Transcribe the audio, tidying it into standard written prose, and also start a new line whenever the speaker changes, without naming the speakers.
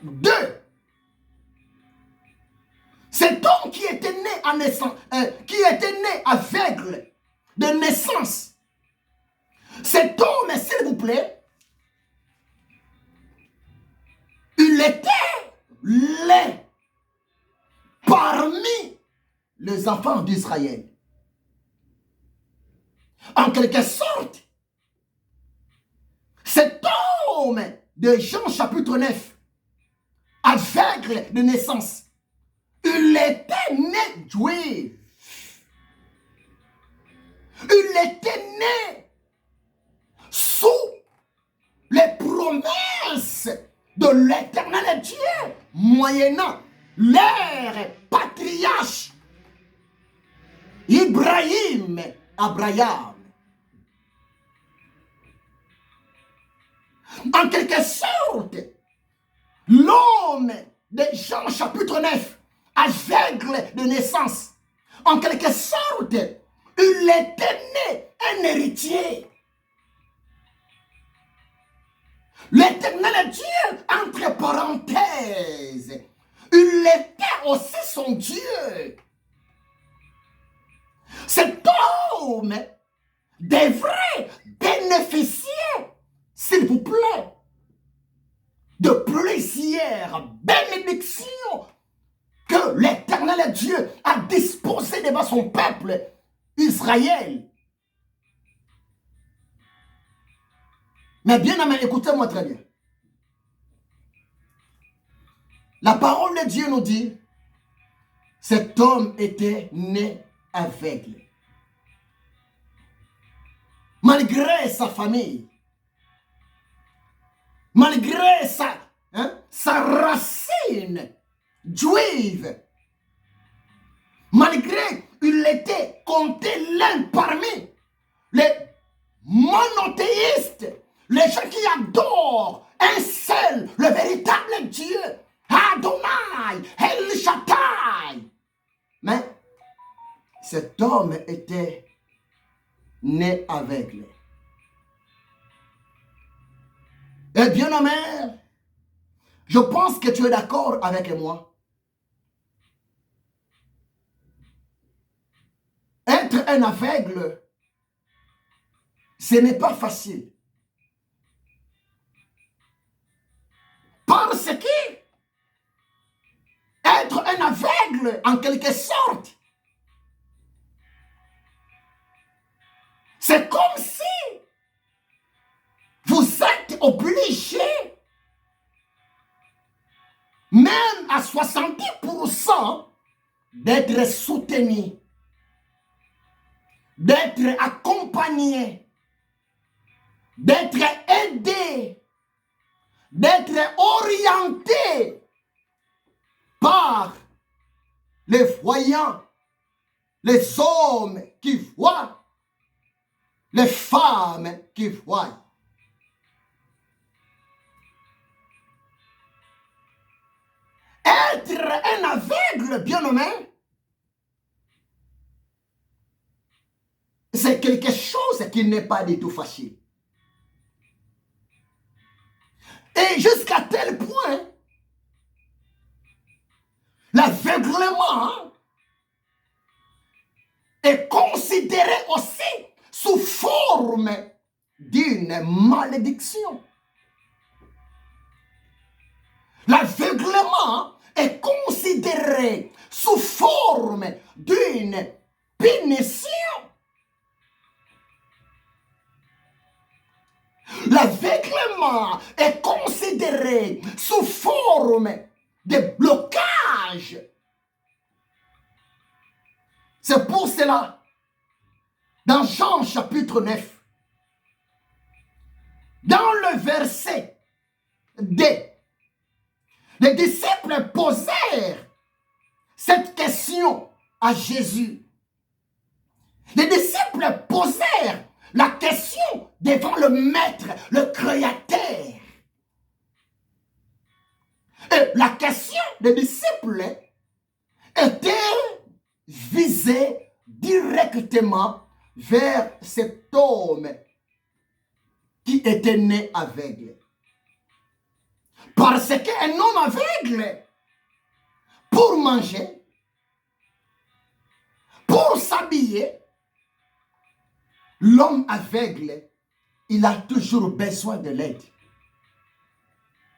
2. Cet homme qui était né à naissance, qui était né aveugle de naissance, cet homme, s'il vous plaît, il était laid parmi les enfants d'Israël. En quelque sorte, cet homme de Jean chapitre 9, aveugle de naissance, il était né juif. Il était né sous les promesses de l'Éternel Dieu, moyennant l'ère patriarche Abraham. En quelque sorte, l'homme de Jean chapitre 9, aveugle de naissance, en quelque sorte, il était né un héritier. L'Éternel Dieu, entre parenthèses, il était aussi son Dieu. Cet homme devrait bénéficier, s'il vous plaît, de plusieurs bénédictions que l'Éternel Dieu a disposées devant son peuple Israël. Mais bien aimé, écoutez-moi très bien. La parole de Dieu nous dit, cet homme était né aveugle. Malgré sa famille, malgré sa racine juive, malgré il était compté l'un parmi les monothéistes, les gens qui adorent un seul, le véritable Dieu, Adonai, El Shaddai. Mais cet homme était né aveugle. Et bien aimé, je pense que tu es d'accord avec moi. Être un aveugle, ce n'est pas facile. Parce que être un aveugle, en quelque sorte, c'est comme si vous êtes obligé, même à 70%, d'être soutenu, d'être accompagné, d'être aidé, d'être orienté par les voyants, les hommes qui voient, les femmes qui voient. Être un aveugle, bien aimé, c'est quelque chose qui n'est pas du tout facile. Et jusqu'à tel point, l'aveuglement est considéré aussi sous forme d'une malédiction. L'aveuglement est considéré sous forme d'une punition. L'aveuglement est considéré sous forme de blocage. C'est pour cela, dans Jean chapitre 9, dans le verset 2, les disciples posèrent cette question à Jésus. Les disciples posèrent la question devant le Maître, le Créateur. Et la question des disciples était visée directement vers cet homme qui était né aveugle. Parce qu'un homme aveugle, pour manger, pour s'habiller, l'homme aveugle, il a toujours besoin de l'aide.